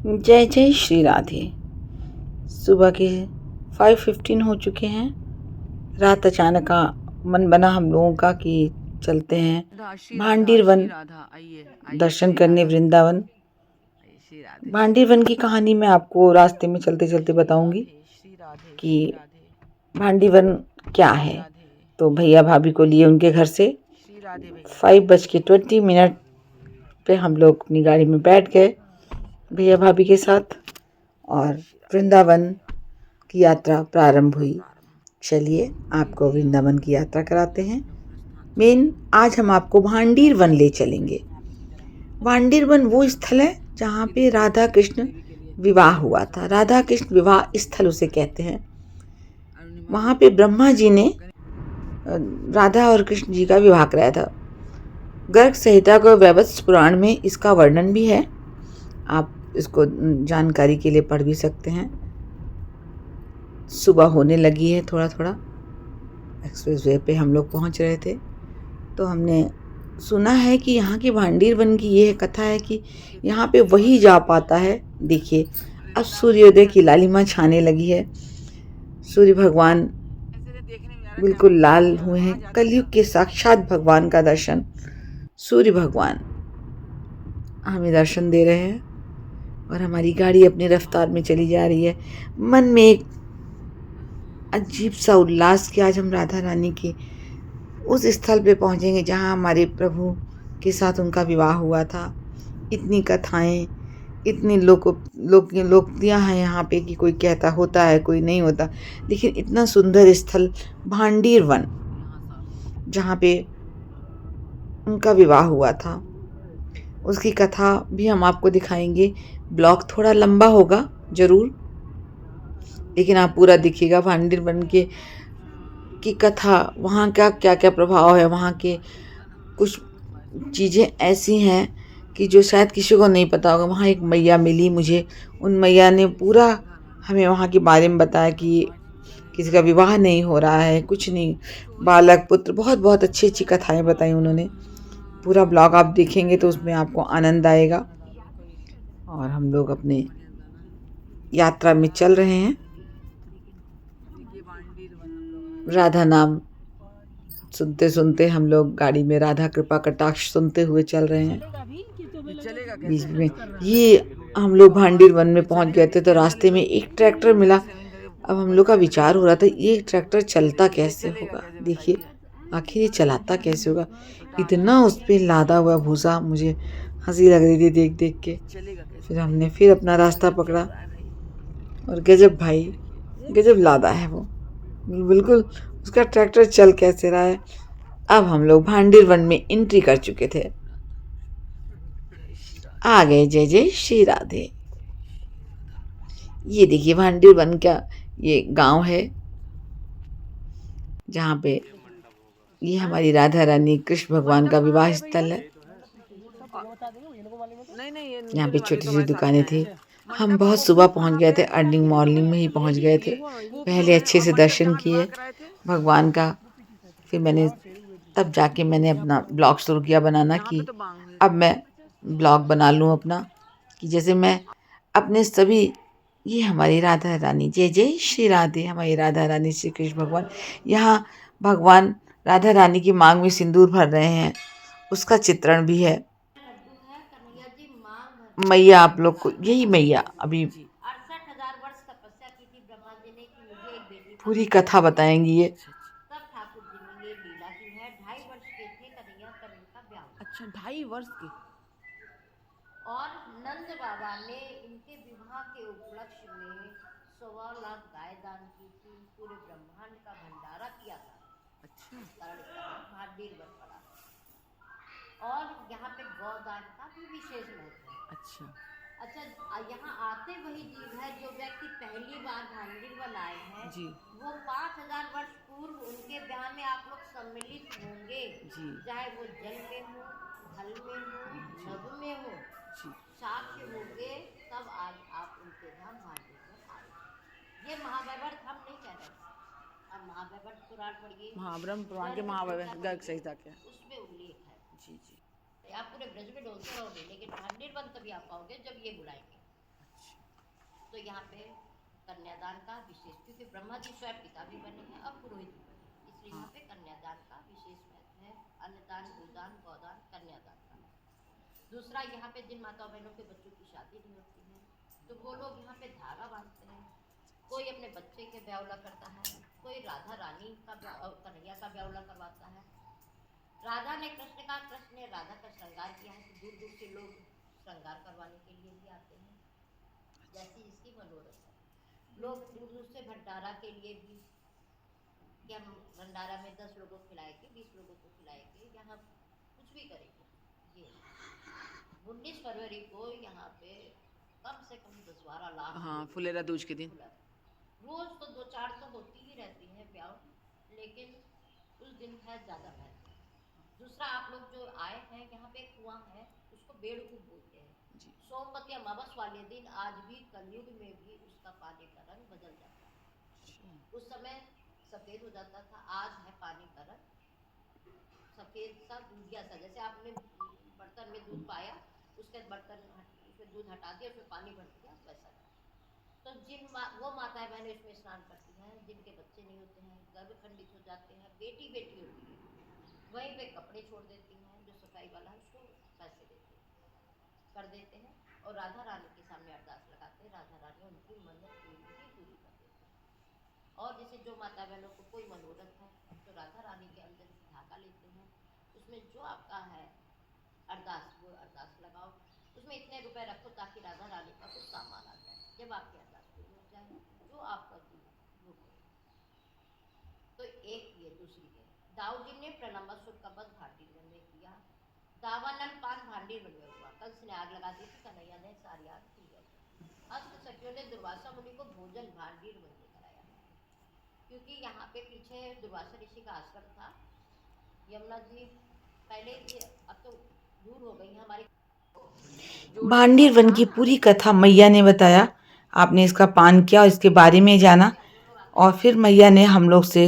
जय जय श्री राधे। सुबह के 5:15 हो चुके हैं। रात अचानक का मन बना हम लोगों का कि चलते हैं भांडीर वन दर्शन करने वृंदावन। भांडीर वन की कहानी मैं आपको रास्ते में चलते चलते बताऊंगी कि भांडीर वन क्या है। तो भैया भाभी को लिए उनके घर से 5:20 पे हम लोग अपनी गाड़ी में बैठ गए भैया भाभी के साथ और वृंदावन की यात्रा प्रारंभ हुई। चलिए आपको वृंदावन की यात्रा कराते हैं। आज हम आपको भांडीर वन ले चलेंगे। भांडीर वन वो स्थल है जहाँ पे राधा कृष्ण विवाह हुआ था। राधा कृष्ण विवाह स्थल उसे कहते हैं। वहाँ पे ब्रह्मा जी ने राधा और कृष्ण जी का विवाह कराया था। गर्ग संहिता को वैवत्स पुराण में इसका वर्णन भी है। आप इसको जानकारी के लिए पढ़ भी सकते हैं। सुबह होने लगी है, थोड़ा थोड़ा एक्सप्रेस वे पे हम लोग पहुंच रहे थे तो हमने सुना है कि यहाँ की भांडीर वन की ये कथा है कि यहाँ पे वही जा पाता है। देखिए अब सूर्योदय की लालिमा छाने लगी है। सूर्य भगवान बिल्कुल लाल हुए हैं। कलयुग के साक्षात भगवान का दर्शन सूर्य भगवान हमें दर्शन दे रहे हैं और हमारी गाड़ी अपनी रफ्तार में चली जा रही है। मन में एक अजीब सा उल्लास कि आज हम राधा रानी के उस स्थल पे पहुंचेंगे जहां हमारे प्रभु के साथ उनका विवाह हुआ था। इतनी कथाएं, इतनी लोकोक्तियाँ हैं यहाँ पे कि कोई कहता होता है कोई नहीं होता, लेकिन इतना सुंदर स्थल भांडीर वन जहाँ पे उनका विवाह हुआ था उसकी कथा भी हम आपको दिखाएंगे। ब्लॉग थोड़ा लंबा होगा जरूर, लेकिन आप पूरा देखिएगा। भांडीर वन की कथा, वहाँ का क्या क्या प्रभाव है, वहाँ के कुछ चीज़ें ऐसी हैं कि जो शायद किसी को नहीं पता होगा। वहाँ एक मैया मिली मुझे, उन मैया ने पूरा हमें वहाँ के बारे में बताया कि किसी का विवाह नहीं हो रहा है, कुछ नहीं, बालक पुत्र, बहुत बहुत अच्छी अच्छी कथाएं बताई उन्होंने। पूरा ब्लॉग आप देखेंगे तो उसमें आपको आनंद आएगा। और हम लोग अपने यात्रा में चल रहे हैं। राधा नाम सुनते सुनते हम लोग गाड़ी में राधा कृपा कटाक्ष सुनते हुए चल रहे हैं। बीच में ये हम लोग भांडीर वन में पहुंच गए थे तो रास्ते में एक ट्रैक्टर मिला। अब हम लोग का विचार हो रहा था ये ट्रैक्टर चलता कैसे होगा। देखिए आखिर ये चलाता कैसे होगा। इतना उस पर लादा हुआ भूसा, मुझे हंसी लग रही थी देख देख के। फिर हमने अपना रास्ता पकड़ा और गजब भाई गजब लादा है वो, बिल्कुल उसका ट्रैक्टर चल कैसे रहा है। अब हम लोग भांडीर वन में एंट्री कर चुके थे। आ गए जय जय श्री राधे। ये देखिए भांडीर वन का ये गांव है जहाँ पे ये हमारी राधा रानी कृष्ण भगवान का विवाह स्थल है। यहाँ पे छोटी छोटी दुकानें थी। हम बहुत सुबह पहुँच गए थे, अर्निंग मॉर्निंग में ही पहुँच गए थे। पहले अच्छे से दर्शन किए भगवान का। फिर तब जाके मैंने अपना ब्लॉग शुरू किया बनाना कि अब मैं ब्लॉग बना लूँ अपना, कि जैसे मैं अपने सभी, ये हमारी राधा रानी, जय जय श्री राधे, हमारी राधा रानी श्री कृष्ण भगवान। यहाँ भगवान राधा रानी की मांग में सिंदूर भर रहे हैं, उसका चित्रण भी है। मैया आप लोग को यही मैया अभी 68,000 वर्ष तपस्या की थी ब्रह्मा जी ने कि मुझे एक बेटी पूरी कथा बताएंगी ये। तब ठाकुर जी ने ये लीला की है। 2.5 वर्ष के थे कन्हैया तब इनका ब्याह। अच्छा 2.5 वर्ष के। और नंद बाबा ने इनके विवाह के उपलक्ष्य में 1.25 लाख गाय दान की थी। पूरे ब्रह्मांड का भंडारा किया था। अच्छा भांडीर वन पड़ा और यहाँ पे गौदान का भी विशेष महत्व है। अच्छा यहाँ आते वही जीव है जो व्यक्ति पहली बार भांडीर वन आए हैं जी, वो 5,000 वर्ष पूर्व उनके ब्याह में आप लोग सम्मिलित होंगे जी। चाहे वो जल में हो, फल में हो, नभ में हो, साक्ष्य होंगे, तब आज आप उनके धाम भांडीर वन आए। ये महावैवर्त हम नहीं कह रहे, अब महावैवर्त पुराण पढ़िए, ब्रह्म पुराण के महावैवर्त गर्ग संहिता के उसमें उल्लेख है जी जी। आप पूरे ब्रज में डोलते रहोगे, लेकिन भांडीर वन तभी आ पाओगे जब ये बुलाएंगे। तो यहाँ पे कन्यादान का विशेष, क्योंकि ब्रह्मा जी स्वयं पिता भी बने हैं और पुरोहित भी बने हैं, इसलिए यहाँ पे कन्यादान का विशेष महत्व है। अन्नदान, गोदान, गौदान, कन्यादान का। दूसरा, यहाँ पे जिन माता बहनों के बच्चों की शादी नहीं होती है तो वो लोग यहाँ पे धागा बांधते हैं। कोई अपने बच्चे के ब्यावला करता है, कोई राधा रानी का कन्हैया का ब्यावला करवाता है। राधा ने कृष्ण का, कृष्ण ने राधा का श्रृंगार किया है तो दूर दूर से लोग श्रृंगार करवाने के लिए भी आते हैं, जैसी इसकी मनोरथ है। लोग दूर दूर से भंडारा के लिए भी, कि हम भंडारा में 10 लोगों को खिलाएंगे, 20 लोगों को खिलाएंगे, या हम कुछ भी करेंगे। ये 19 फरवरी को यहाँ पे कम से कम 10-12 लाख, हाँ, फुलेरा दूज के दिन रोज तो 2-4 तो होती ही रहती है ब्याह, लेकिन उस दिन है ज्यादा महत्व। दूसरा, आप लोग जो आए हैं, यहाँ पे एक कुआं है, उसको बेड़कूप बोलते हैं। सोमवती अमावस वाले दिन आज भी कलयुग में भी उसका पानी का रंग बदल जाता है। उस समय सफेद हो जाता था, आज है पानी का रंग सफेद सा दूधिया सा, जैसे आपने बर्तन में दूध पाया, उसके बर्तन उसमें दूध हटा दिया, उसमें पानी भर दिया, वैसा। तो वो माताएं बहनें इसमें स्नान करती हैं जिनके बच्चे नहीं होते हैं, गर्भ खंडित हो जाते हैं, बेटी बेटी होती है, वहीं पे कपड़े छोड़ देती हैं, जो सफाई वाला है उसको पैसे देते कर देते हैं, और राधा रानी के सामने अरदास लगाते हैं, राधा रानी उनकी मन्नत पूरी कर देती है। और जैसे जो माता बहनों को कोई मनोरथ है तो राधा रानी के अंदर धागा लेते हैं, उसमें जो आपका है अरदास, वो अरदास लगाओ, उसमें इतने रुपए रखो ताकि राधा रानी का कुछ सामान आ जाए। जब आपकी अरदास पूरी हो जाए, जो आपका वो तो एक ये। दूसरी है, दाऊ जी ने प्रलंबासुर का वध भांडीर में किया। दावानल पान भांडीर में हुआ, कंस ने आग लगा दी थी, कन्हैया ने सारी आग पी गई। अष्ट सखियों ने दुर्वासा मुनि को भोजन भांडीर में कराया, क्योंकि यहाँ पे पीछे दुर्वासा ऋषि का आश्रम था। यमुना जी पहले, अब तो दूर हो गई हमारी। भांडीर वन की पूरी कथा मैया ने बताया। आपने इसका पान किया और इसके बारे में जाना, और फिर मैया ने हम लोग से,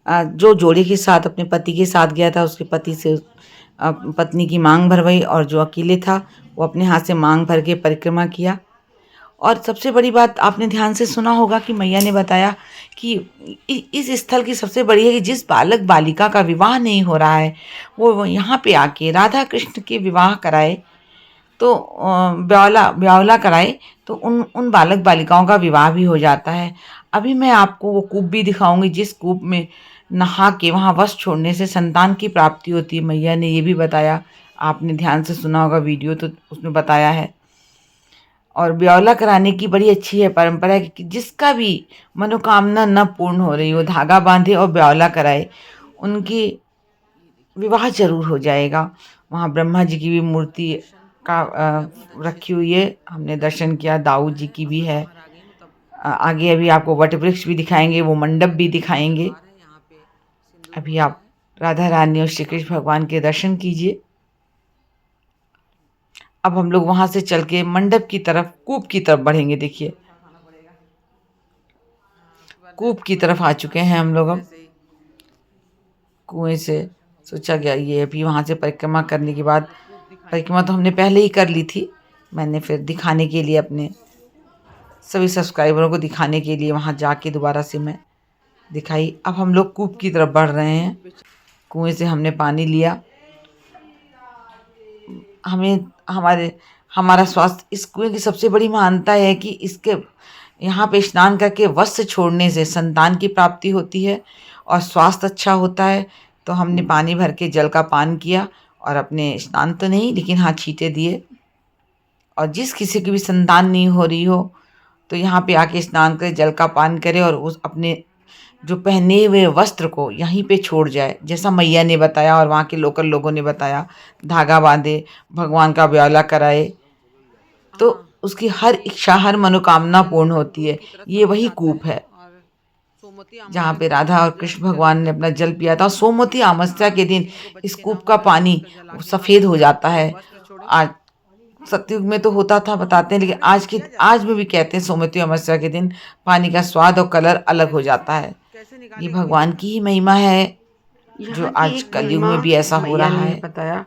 जो जोड़े के साथ अपने पति के साथ गया था, उसके पति से पत्नी की मांग भरवाई, और जो अकेले था वो अपने हाथ से मांग भर के परिक्रमा किया। और सबसे बड़ी बात आपने ध्यान से सुना होगा कि मैया ने बताया कि इस स्थल की सबसे बड़ी है कि जिस बालक बालिका का विवाह नहीं हो रहा है वो यहाँ पे आके राधा कृष्ण के विवाह कराए, तो ब्यावला कराए, तो उन बालक बालिकाओं का विवाह भी हो जाता है। अभी मैं आपको वो कूप भी दिखाऊंगी जिस कूप में नहा के वहाँ वस्त्र छोड़ने से संतान की प्राप्ति होती है। मैया ने ये भी बताया, आपने ध्यान से सुना होगा वीडियो, तो उसमें बताया है। और ब्यावला कराने की बड़ी अच्छी है परंपरा है कि जिसका भी मनोकामना न पूर्ण हो रही हो, धागा बांधे और ब्यावला कराए, उनकी विवाह जरूर हो जाएगा। वहाँ ब्रह्मा जी की भी मूर्ति का रखी हुई है, हमने दर्शन किया। दाऊ जी की भी है। आगे अभी आपको वट वृक्ष भी दिखाएंगे, वो मंडप भी दिखाएंगे। अभी आप राधा रानी और श्री कृष्ण भगवान के दर्शन कीजिए। अब हम लोग वहां से चल के मंडप की तरफ, कूप की तरफ बढ़ेंगे। देखिए, कूप की तरफ आ चुके हैं हम लोग। अब कुएं से सोचा गया, ये अभी वहां से परिक्रमा करने के बाद, परिक्रमा तो हमने पहले ही कर ली थी, मैंने फिर दिखाने के लिए, अपने सभी सब्सक्राइबरों को दिखाने के लिए वहां जाके दोबारा से मैं दिखाई। अब हम लोग कूप की तरफ बढ़ रहे हैं। कुएं से हमने पानी लिया। हमारा स्वास्थ्य, इस कुएं की सबसे बड़ी महानता है कि इसके यहाँ पे स्नान करके वस्त्र छोड़ने से संतान की प्राप्ति होती है और स्वास्थ्य अच्छा होता है। तो हमने पानी भर के जल का पान किया, और अपने स्नान तो नहीं लेकिन हाँ छींटे दिए। और जिस किसी की भी संतान नहीं हो रही हो तो यहाँ पे आके स्नान करे, जल का पान करे, और उस अपने जो पहने हुए वस्त्र को यहीं पे छोड़ जाए, जैसा मैया ने बताया और वहाँ के लोकल लोगों ने बताया। धागा बांधे, भगवान का ब्यावला कराए, तो उसकी हर इच्छा, हर मनोकामना पूर्ण होती है। ये वही कूप है जहाँ पे राधा और कृष्ण भगवान ने अपना जल पिया था। सोमवती अमावस्या के दिन इस कूप का पानी सफ़ेद हो जाता है। आज सतयुग में तो होता था, बताते हैं, लेकिन आज में भी कहते हैं सोमवती अमावस्या के दिन पानी का स्वाद और कलर अलग हो जाता है। ये भगवान की ही महिमा है, जो आज कलयुग में भी ऐसा हो रहा है। बताया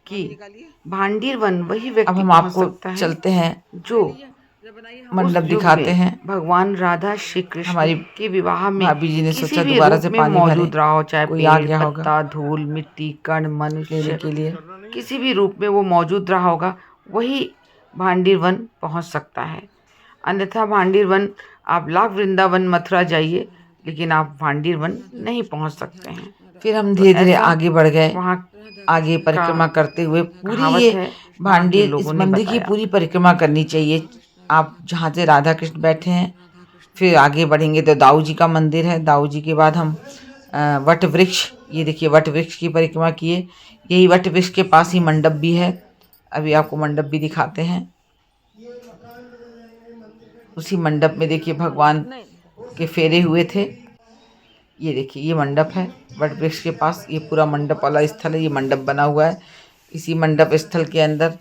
कि भांडीर वन वही व्यक्ति, अब हम आपको चलते हैं जो मंडप दिखाते हैं। भगवान राधा श्री कृष्ण हमारी के विवाह में भाभी जी ने सोचा दोबारा से पानी मौजूद रहा हो, चाहे कोई आ गया होगा, पत्ता, धूल, मिट्टी, कण, मनुष्य लेने के लिए किसी भी रूप में वो मौजूद रहा होगा, वही भांडीर वन पहुंच सकता है। अन्यथा भांडीर वन, आप लाख वृंदावन मथुरा जाइए लेकिन आप भांडीर वन नहीं पहुंच सकते हैं। फिर हम धीरे धीरे आगे बढ़ गए। वहाँ आगे परिक्रमा करते हुए पूरी ये भांडीर, इस मंदिर की पूरी परिक्रमा करनी चाहिए। आप जहाँ से राधा कृष्ण बैठे हैं, फिर आगे बढ़ेंगे तो दाऊ जी का मंदिर है। दाऊ जी के बाद हम वट वृक्ष, ये देखिए वट वृक्ष की परिक्रमा किए। यही वट वृक्ष के पास ही मंडप भी है, अभी आपको मंडप भी दिखाते हैं। उसी मंडप में देखिए भगवान के फेरे हुए थे। ये देखिए ये मंडप है वट वृक्ष के पास, ये पूरा मंडप वाला स्थल है, ये मंडप बना हुआ है। इसी मंडप स्थल के अंदर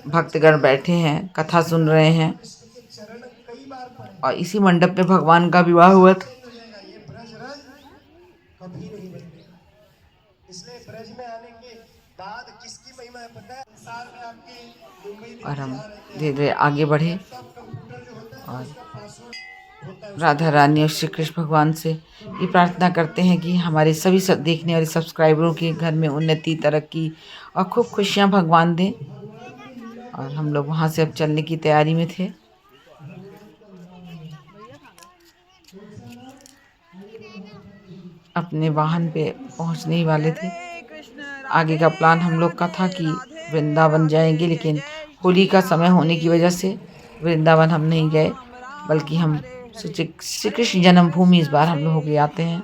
भक्तगण बैठे हैं, कथा सुन रहे हैं और इसी मंडप में भगवान का विवाह हुआ था। और हम धीरे धीरे आगे बढ़े और राधा रानी और श्री कृष्ण भगवान से ये प्रार्थना करते हैं कि हमारे सभी देखने वाले सब्सक्राइबरों के घर में उन्नति, तरक्की और खूब खुशियाँ भगवान दें। और हम लोग वहाँ से अब चलने की तैयारी में थे। अपने वाहन पे पहुँचने ही वाले थे। आगे का प्लान हम लोग का था कि वृंदावन जाएंगे, लेकिन होली का समय होने की वजह से वृंदावन हम नहीं गए, बल्कि हम सोचे श्री कृष्ण जन्मभूमि इस बार हम लोग होके आते हैं।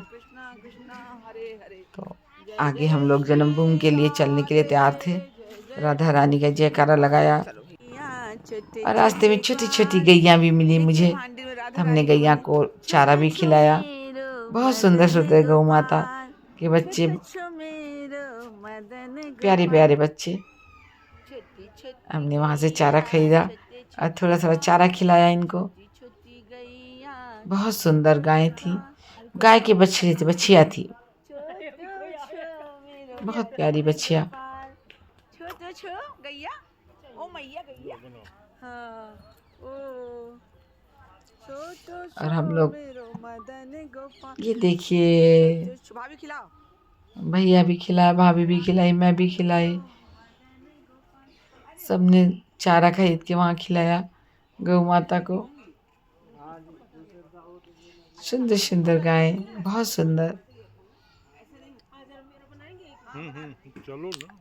तो आगे हम लोग जन्मभूमि के लिए चलने के लिए तैयार थे। राधा रानी का जयकारा लगाया और रास्ते में छोटी छोटी गैया भी मिली मुझे, तो हमने गैया को चारा भी खिलाया। बहुत सुंदर सुंदर गौ माता के बच्चे, प्यारे प्यारे बच्चे। हमने वहाँ से चारा खरीदा और थोड़ा थोड़ा चारा खिलाया इनको। बहुत सुंदर गाय थी, गाय के बछड़े थे, बछिया थी, बहुत प्यारी बछिया। और हम लोग ये देखिए भैया भी खिलाया, भाभी भी खिलाई, मैं भी खिलाई, सबने चारा खरीद के वहाँ खिलाया गौ माता को। सुंदर सुंदर गाय, बहुत सुंदर। चलो ना।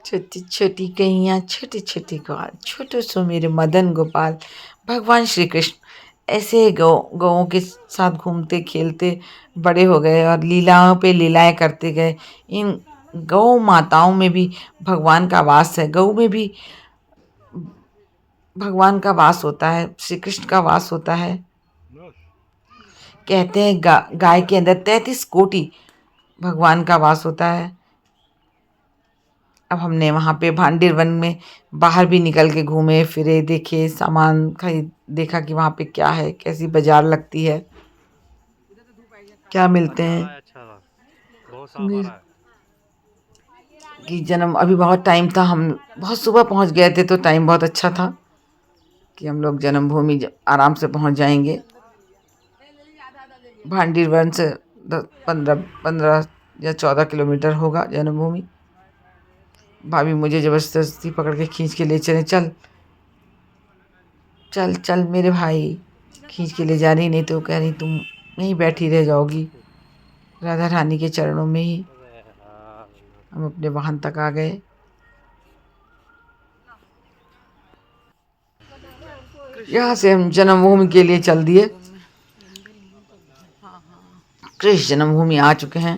छोटी छोटी गैया, छोटी छोटी ग्वाल, छोटे सो मेरे मदन गोपाल। भगवान श्री कृष्ण ऐसे गौओं के साथ घूमते खेलते बड़े हो गए और लीलाओं पे लीलाएं करते गए। इन गौ माताओं में भी भगवान का वास है, गौ में भी भगवान का वास होता है, श्री कृष्ण का वास होता है। कहते हैं गाय के अंदर 33 कोटि भगवान का वास होता है। अब हमने वहाँ पे भांडीर वन में बाहर भी निकल के घूमे फिरे, देखे, सामान खरीद, देखा कि वहाँ पे क्या है, कैसी बाजार लगती है, क्या मिलते हैं। कि जन्म अभी बहुत टाइम था, हम बहुत सुबह पहुँच गए थे तो टाइम बहुत अच्छा था कि हम लोग जन्मभूमि आराम से पहुँच जाएंगे। भांडीर वन से 15 या 14 किलोमीटर होगा जन्मभूमि। भाभी मुझे ज़बरदस्ती पकड़ के खींच के ले चले, चल चल चल मेरे भाई, खींच के ले जा रही, नहीं तो कह रही तुम यहीं बैठी रह जाओगी। राधा रानी के चरणों में ही हम अपने वाहन तक आ गए। यहाँ से हम जन्मभूमि के लिए चल दिए। कृष्ण जन्मभूमि आ चुके हैं,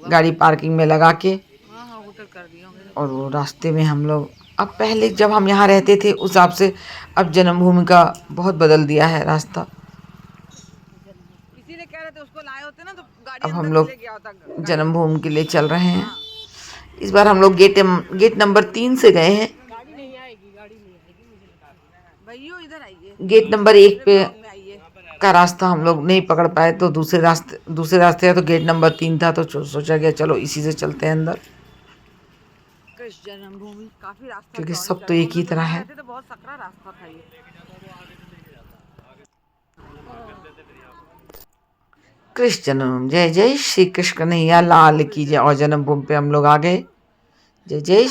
गाड़ी पार्किंग में लगा के। और वो रास्ते में हम लोग, अब पहले जब हम यहाँ रहते थे उस हिसाब से अब जन्मभूमि का बहुत बदल दिया है रास्ता। अब हम लोग जन्मभूमि के लिए चल रहे हैं। इस बार हम लोग गेट नंबर 3 से गए हैं। गेट नंबर 1 पे का रास्ता हम लोग नहीं पकड़ पाए, तो दूसरे रास्ते है, तो गेट नंबर 3 था, तो सोचा गया चलो इसी से चलते हैं अंदर। कृष्ण जन्मभूमि काफी रास्ता क्योंकि चौड़ी सब तो एक ही सड़क। तरह है। तो बहुत सकरा रास्ता था ये। कृष्ण जन्म, जय जय श्री कृष्ण कन्हैया लाल की जय। और जन्मभूमि पे हम लोग आ गए। जय जय